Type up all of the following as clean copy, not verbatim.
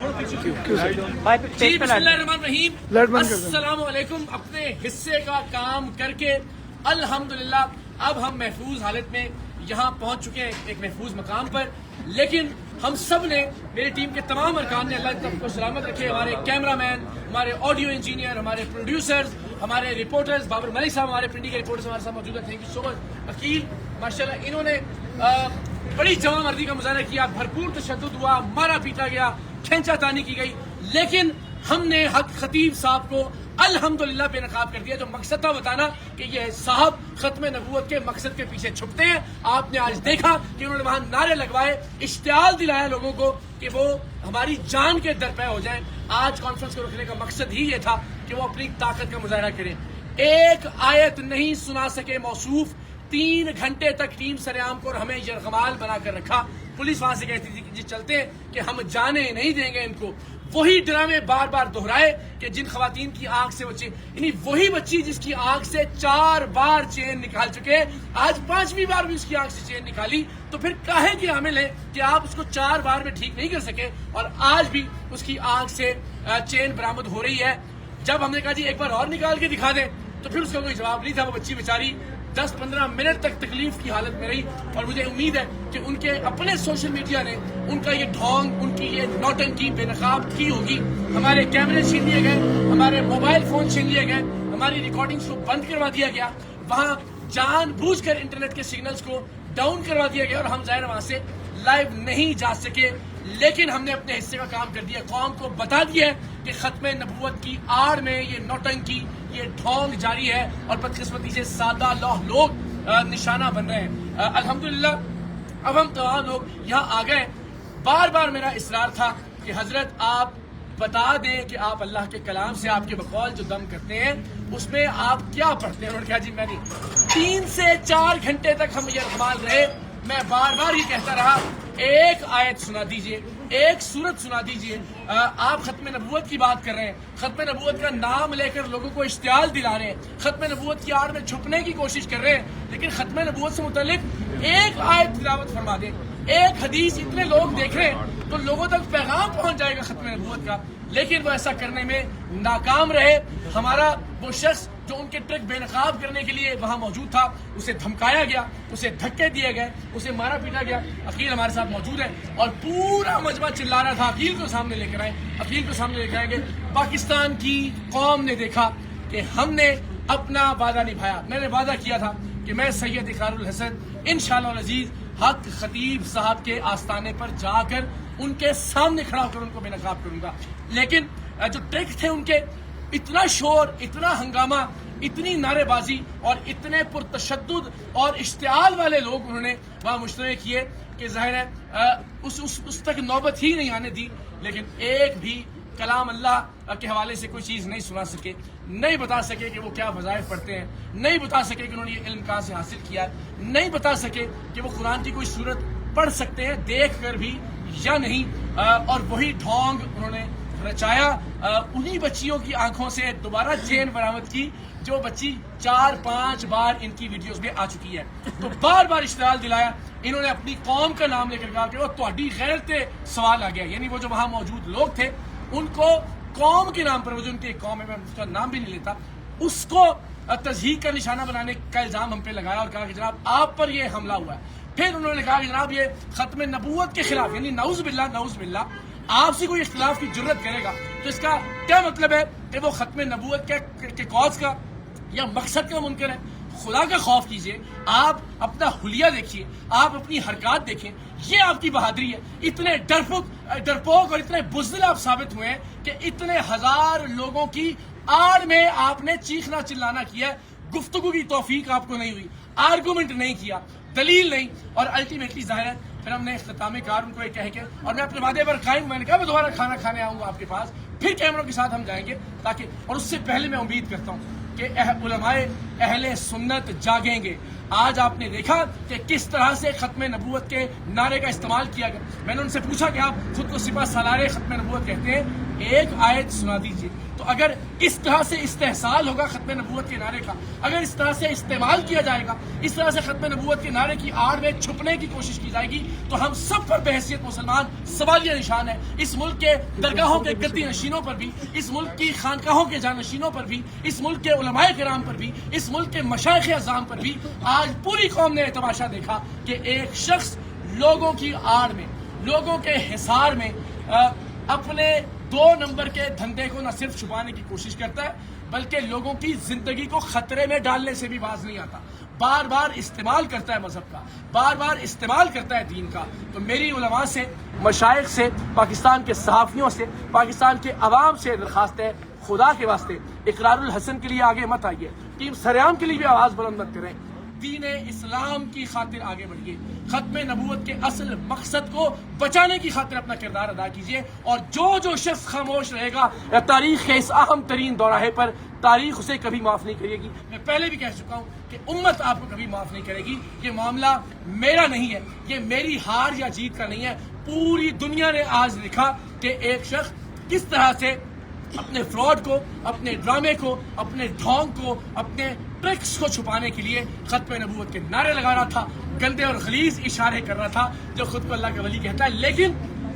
جی بسم اللہ الرحمن الرحیم، السلام علیکم۔ اپنے حصے کا کام کر کے الحمدللہ اب ہم محفوظ حالت میں یہاں پہنچ چکے ہیں، ایک محفوظ مقام پر۔ لیکن ہم سب نے، میری ٹیم کے تمام ارکان نے، اللہ کو سلامت رکھے، ہمارے کیمرہ مین، ہمارے آڈیو انجینئر، ہمارے پروڈیوسرز، ہمارے رپورٹرز، بابر ملک صاحب ہمارے پنڈی کے رپورٹرز ہمارے ساتھ موجود ہیں، تھینک یو سو مچ۔ عقیل ماشاءاللہ انہوں نے بڑی جواں مردی کا مظاہرہ کیا، بھرپور تشدد ہوا، مارا پیٹا گیا، کھینچا تانی کی گئی، لیکن ہم نے حق خطیب صاحب کو الحمدللہ بے نقاب کر دیا۔ جو مقصد تھا بتانا کہ یہ صاحب ختم نبوت کے مقصد کے پیچھے چھپتے ہیں، آپ نے آج دیکھا کہ انہوں نے وہاں نعرے لگوائے، اشتعال دلایا لوگوں کو کہ وہ ہماری جان کے درپے ہو جائیں۔ آج کانفرنس کو رکھنے کا مقصد ہی یہ تھا کہ وہ اپنی طاقت کا مظاہرہ کریں۔ ایک آیت نہیں سنا سکے موصوف، 3 گھنٹے تک ٹیم سریام کو اور ہمیں یرغمال بنا کر رکھا۔ پولیس وہاں سے کہتی تھی کہ جی چلتے ہیں کہ ہم جانے نہیں دیں گے ان کو۔ وہی ڈرامے بار بار دہرائے کہ جن خواتین کی آنکھ سے بچے، یعنی وہی بچی جس کی آنکھ سے 4 بار چین نکال چکے، آج 5ویں بار بھی اس کی آنکھ سے چین نکالی، تو پھر کاہے کی حامل ہے کہ آپ اس کو 4 بار میں ٹھیک نہیں کر سکے اور آج بھی اس کی آنکھ سے چین برآمد ہو رہی ہے۔ جب ہم نے کہا جی ایک بار اور نکال کے دکھا دیں تو پھر اس کا کوئی جواب نہیں تھا۔ وہ بچی بیچاری 10-15 منٹ تک تکلیف کی حالت میں رہی، اور مجھے امید ہے کہ ان کے اپنے سوشل میڈیا نے ان کا یہ ڈھونگ، ان کی یہ نوٹنکی بے نقاب کی ہوگی۔ ہمارے کیمرے چھین لیے گئے، ہمارے موبائل فون چھین لیے گئے، ہماری ریکارڈنگز کو بند کروا دیا گیا، وہاں جان بوجھ کر انٹرنیٹ کے سگنلز کو ڈاؤن کروا دیا گیا، اور ہم ظاہر وہاں سے لائیو نہیں جا سکے۔ لیکن ہم نے اپنے حصے کا کام کر دیا، قوم کو بتا دیا ہے کہ ختم نبوت کی آڑ میں یہ نوٹنکی، یہ ڈھونگ جاری ہے، اور بدقسمتی سے سادہ لوگ نشانہ بن رہے ہیں۔ الحمدللہ اب ہم تمام لوگ یہاں آ گئے۔ بار بار میرا اصرار تھا کہ حضرت آپ بتا دیں کہ آپ اللہ کے کلام سے، آپ کے بقول جو دم کرتے ہیں اس میں آپ کیا پڑھتے ہیں۔ انہوں نے کہا جی میں نہیں۔ 3 سے 4 گھنٹے تک ہم یہ اقبال رہے، میں بار بار یہ کہتا رہا ایک آیت سنا دیجئے، ایک سورت سنا دیجئے۔ آپ ختم نبوت کی بات کر رہے ہیں، ختم نبوت کا نام لے کر لوگوں کو اشتعال دلا رہے ہیں، ختم نبوت کی آڑ میں چھپنے کی کوشش کر رہے ہیں، لیکن ختم نبوت سے متعلق ایک آیت تلاوت فرما دیں، ایک حدیث۔ اتنے لوگ دیکھ رہے ہیں تو لوگوں تک پیغام پہنچ جائے گا ختم نبوت کا، لیکن وہ ایسا کرنے میں ناکام رہے۔ ہمارا وہ شخص جو ان کے ٹرک بے نقاب کرنے کے لیے وہاں موجود تھا، اسے دھمکایا گیا، اسے دھکے دیے گئے، اسے مارا پیٹا گیا۔ عقیل ہمارے ساتھ موجود ہے اور پورا مجمع چلا رہا تھا عقیل کو سامنے لے کر آئیں، عقیل کو سامنے لے کر آئیں گے۔ پاکستان کی قوم نے دیکھا کہ ہم نے اپنا وعدہ نبھایا۔ میں نے وعدہ کیا تھا کہ میں سید اقرار الحسن انشاءاللہ العزیز حق خطیب صاحب کے آستانے پر جا کر ان کے سامنے کھڑا ہو کر ان کو بے نقاب کروں گا، لیکن جو ٹرک تھے ان کے، اتنا شور، اتنا ہنگامہ، اتنی نعرے بازی اور اتنے پرتشدد اور اشتعال والے لوگ انہوں نے وہاں مشترک کیے کہ ظاہر ہے اس تک نوبت ہی نہیں آنے دی۔ لیکن ایک بھی کلام اللہ کے حوالے سے کوئی چیز نہیں سنا سکے، نہیں بتا سکے کہ وہ کیا وظائف پڑھتے ہیں، نہیں بتا سکے کہ انہوں نے یہ علم کہاں سے حاصل کیا ہے، نہیں بتا سکے کہ وہ قرآن کی کوئی صورت پڑھ سکتے ہیں دیکھ کر بھی یا نہیں۔ اور وہی ڈھونگ انہوں نے رچایا، انہی بچیوں کی آنکھوں سے دوبارہ چین برآمد کی جو بچی 4-5 بار ان کی ویڈیوز میں آ چکی ہے۔ تو بار بار اشتعال دلایا۔ انہوں نے اپنی قوم کا نام لے کر کہا کہ وہ تہاڈی غیرت تے سوال آ گیا، یعنی وہ جو وہاں موجود لوگ تھے ان کو قوم کے نام پر، وہ جو ان کی ایک قوم ہے، میں اس کا نام بھی نہیں لیتا، اس کو تضحیک کا نشانہ بنانے کا الزام ہم پہ لگایا اور کہا کہ جناب آپ پر یہ حملہ ہوا ہے۔ پھر انہوں نے کہا کہ جناب یہ ختم نبوت کے خلاف، یعنی نعوذ باللہ آپ سے کوئی اختلاف کی جرت کرے گا تو اس کا کیا مطلب ہے کہ وہ ختم نبوت کے کاز کا یا مقصد کا منکر ہے۔ خدا کا خوف کیجئے، آپ اپنا حلیہ دیکھیے، آپ اپنی حرکات دیکھیں، یہ آپ کی بہادری ہے۔ اتنے ڈرپوک اور اتنے بزدل آپ ثابت ہوئے ہیں کہ اتنے ہزار لوگوں کی آڑ میں آپ نے چیخنا چلانا کیا ہے، گفتگو کی توفیق آپ کو نہیں ہوئی، آرگومنٹ نہیں کیا، دلیل نہیں، اور الٹیمیٹلی ظاہر ہے پھر ہم نے اختتامی کار ان کو ایک کہہ کے، اور میں اپنے وعدے پر قائم، میں نے کہا میں دوبارہ کھانا کھانے آؤں گا آپ کے پاس، پھر کیمروں کے ساتھ ہم جائیں گے تاکہ، اور اس سے پہلے میں امید کرتا ہوں کہ علماء اہل سنت جاگیں گے۔ آج آپ نے دیکھا کہ کس طرح سے ختم نبوت کے نعرے کا استعمال کیا گیا۔ میں نے ان سے پوچھا کہ آپ خود کو سپہ سالار ختم نبوت کہتے ہیں، ایک آیت سنا دیجیے. تو اگر اس طرح سے استحصال ہوگا ختم نبوت کے نعرے کا، اگر اس طرح سے استعمال کیا جائے گا، اس طرح سے ختم نبوت کے نعرے کی آڑ میں چھپنے کی کوشش کی جائے گی، تو ہم سب پر بحیثیت مسلمان سوالیہ نشان ہے. اس ملک کے درگاہوں کے گدی نشینوں پر بھی، اس ملک کی خانقاہوں کے جانشینوں پر بھی، اس ملک کے علماء کرام پر بھی، اس ملک کے مشائخ اعظام پر بھی آج پوری قوم نے تماشا دیکھا کہ ایک شخص لوگوں کی آڑ میں، لوگوں کے حصار میں اپنے 2 نمبر کے دھندے کو نہ صرف چھپانے کی کوشش کرتا ہے بلکہ لوگوں کی زندگی کو خطرے میں ڈالنے سے بھی باز نہیں آتا. بار بار استعمال کرتا ہے مذہب کا، بار بار استعمال کرتا ہے دین کا. تو میری علماء سے، مشائخ سے، پاکستان کے صحافیوں سے، پاکستان کے عوام سے درخواست ہے، خدا کے واسطے اقرار الحسن کے لیے آگے مت آئیے، ٹیم سریام کے لیے بھی آواز بلند مت کریں. دین اسلام کی خاطر آگے بڑھیے، ختم نبوت کے اصل مقصد کو بچانے کی خاطر اپنا کردار ادا کیجیے. اور جو شخص خاموش رہے گا تاریخ کے اس اہم ترین دوراہے پر، تاریخ اسے کبھی معاف نہیں کرے گی. میں پہلے بھی کہہ چکا ہوں کہ امت آپ کو کبھی معاف نہیں کرے گی. یہ معاملہ میرا نہیں ہے، یہ میری ہار یا جیت کا نہیں ہے. پوری دنیا نے آج دیکھا کہ ایک شخص کس طرح سے اپنے فراڈ کو، اپنے ڈرامے کو، اپنے ڈھونگ کو، اپنے ٹرکس کو چھپانے کے لیے ختم نبوت کے نعرے لگا رہا تھا، گندے اور غلیظ اشارے کر رہا تھا جو خود کو اللہ کا ولی کہتا ہے. لیکن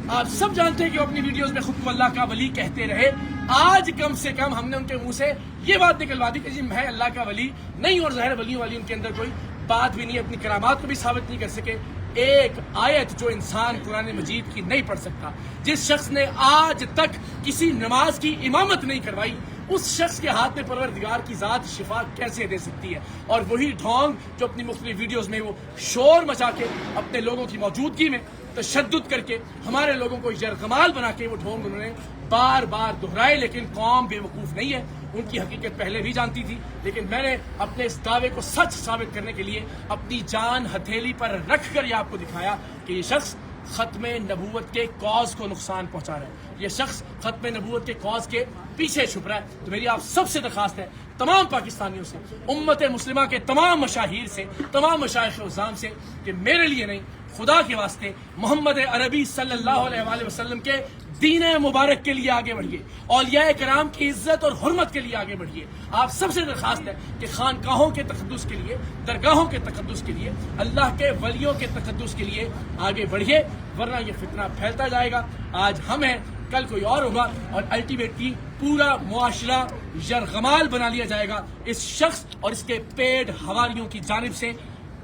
آپ سب جانتے ہیں کہ وہ اپنی ویڈیوز میں خود کو اللہ کا ولی کہتے رہے. آج کم سے کم ہم نے ان کے منہ سے یہ بات نکلوا دی کہ جی میں اللہ کا ولی نہیں، اور ظاہر ولیوں والی ان کے اندر کوئی بات بھی نہیں، اپنی کرامات کو بھی ثابت نہیں کر سکے. ایک آیت جو انسان قرآن مجید کی نہیں پڑھ سکتا، جس شخص نے آج تک کسی نماز کی امامت نہیں کروائی، اس شخص کے ہاتھ میں پروردگار کی ذات شفا کیسے دے سکتی ہے؟ اور وہی ڈھونگ جو اپنی مختلف ویڈیوز میں وہ شور مچا کے، اپنے لوگوں کی موجودگی میں تشدد کر کے، ہمارے لوگوں کو یرغمال بنا کے وہ ڈھونگ انہوں نے بار بار دہرائے. لیکن قوم بے وقوف نہیں ہے، ان کی حقیقت پہلے بھی جانتی تھی. لیکن میں نے اپنے اس دعوے کو سچ ثابت کرنے کے لیے اپنی جان ہتھیلی پر رکھ کر یہ آپ کو دکھایا کہ یہ شخص ختم نبوت کے کاز کو نقصان پہنچا رہا ہے، یہ شخص ختم نبوت کے کاز کے پیچھے چھپ رہا ہے. تو میری آپ سب سے درخواست ہے، تمام پاکستانیوں سے، امت مسلمہ کے تمام مشاہیر سے، تمام مشائخ اعظام سے، کہ میرے لیے نہیں، خدا کے واسطے محمد عربی صلی اللہ علیہ وآلہ وسلم کے دین مبارک کے لیے آگے بڑھیے، اولیاء کرام کی عزت اور حرمت کے لیے آگے بڑھیے. آپ سب سے درخواست ہے کہ خانقاہوں کے تقدس کے لیے، درگاہوں کے تقدس کے لیے، اللہ کے ولیوں کے تقدس کے لیے آگے بڑھیے، ورنہ یہ فتنہ پھیلتا جائے گا. آج ہم ہیں، کل کوئی اور ہوگا، اور الٹیمیٹلی پورا معاشرہ یرغمال بنا لیا جائے گا اس شخص اور اس کے پیڈ حوالیوں کی جانب سے.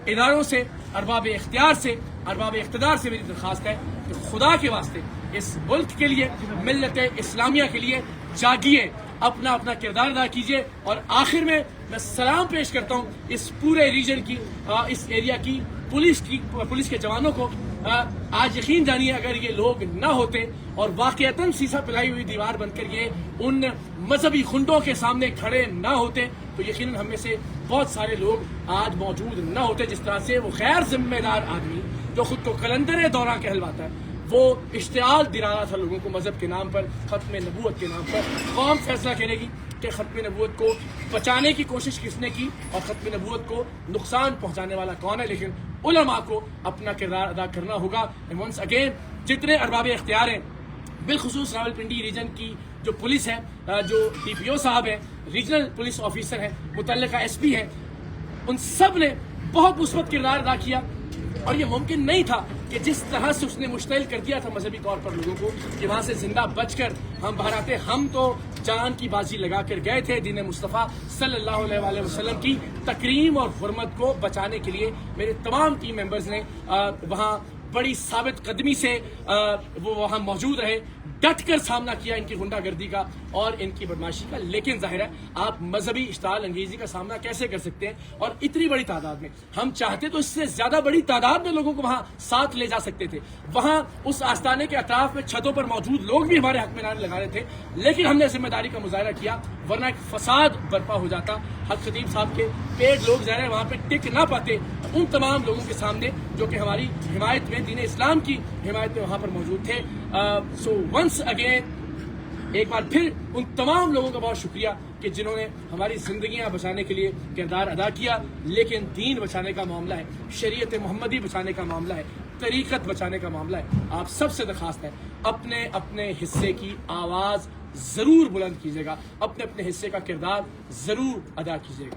اداروں سے، ارباب اختیار سے، ارباب اقتدار سے میری درخواست ہے کہ خدا کے واسطے اس ملک کے لیے، ملت اسلامیہ کے لیے جاگیے، اپنا اپنا کردار ادا کیجیے. اور آخر میں سلام پیش کرتا ہوں اس پورے ریجن کی، اس ایریا کی پولیس کے جوانوں کو. آج یقین جانیے اگر یہ لوگ نہ ہوتے اور واقعتاً سیسا پلائی ہوئی دیوار بن کر یہ ان مذہبی خنڈوں کے سامنے کھڑے نہ ہوتے تو یقیناً ہم میں سے بہت سارے لوگ آج موجود نہ ہوتے. جس طرح سے وہ غیر ذمہ دار آدمی جو خود کو قلندر دوراں کہلواتا ہے، وہ اشتعال دلا رہا تھا لوگوں کو مذہب کے نام پر، ختم نبوت کے نام پر. قوم فیصلہ کرے گی کہ ختم نبوت کو بچانے کی کوشش کس نے کی اور ختم نبوت کو نقصان پہنچانے والا کون ہے. لیکن علماء کو اپنا کردار ادا کرنا ہوگا. ونس اگین جتنے ارباب اختیار ہیں، بالخصوص راولپنڈی ریجن کی جو پولیس ہے، جو ڈی پی او صاحب ہیں، ریجنل پولیس آفیسر ہیں، متعلقہ ایس پی ہیں، ان سب نے بہت مثبت کردار ادا کیا. اور یہ ممکن نہیں تھا کہ جس طرح سے اس نے مشتعل کر دیا تھا مذہبی طور پر لوگوں کو کہ وہاں سے زندہ بچ کر ہم باہر آتے. ہم تو جان کی بازی لگا کر گئے تھے دین مصطفیٰ صلی اللہ علیہ وآلہ وسلم کی تکریم اور حرمت کو بچانے کے لیے. میرے تمام ٹیم ممبرز نے وہاں بڑی ثابت قدمی سے وہ وہاں موجود رہے، ڈٹ کر سامنا کیا ان کی غنڈہ گردی کا اور ان کی بدماشی کا. لیکن ظاہر ہے آپ مذہبی اشتعال انگیزی کا سامنا کیسے کر سکتے ہیں؟ اور اتنی بڑی تعداد میں، ہم چاہتے تو اس سے زیادہ بڑی تعداد میں لوگوں کو وہاں ساتھ لے جا سکتے تھے. وہاں اس آستانے کے اطراف میں چھتوں پر موجود لوگ بھی ہمارے حق میں نعرے لگا رہے تھے، لیکن ہم نے ذمہ داری کا مظاہرہ کیا، ورنہ ایک فساد برپا ہو جاتا. حق خطیب صاحب کے پیٹ لوگ ظاہر ہے وہاں پہ ٹک نہ پاتے ان تمام لوگوں کے سامنے جو کہ ہماری حمایت میں، دین اسلام کی حمایت میں وہاں پر موجود تھے. سو ونس اگین ایک بار پھر ان تمام لوگوں کا بہت شکریہ کہ جنہوں نے ہماری زندگیاں بچانے کے لیے کردار ادا کیا، لیکن دین بچانے کا معاملہ ہے، شریعت محمدی بچانے کا معاملہ ہے، طریقت بچانے کا معاملہ ہے۔ آپ سب سے درخواست ہے اپنے اپنے حصے کی آواز ضرور بلند کیجیے گا، اپنے اپنے حصے کا کردار ضرور ادا کیجیے گا۔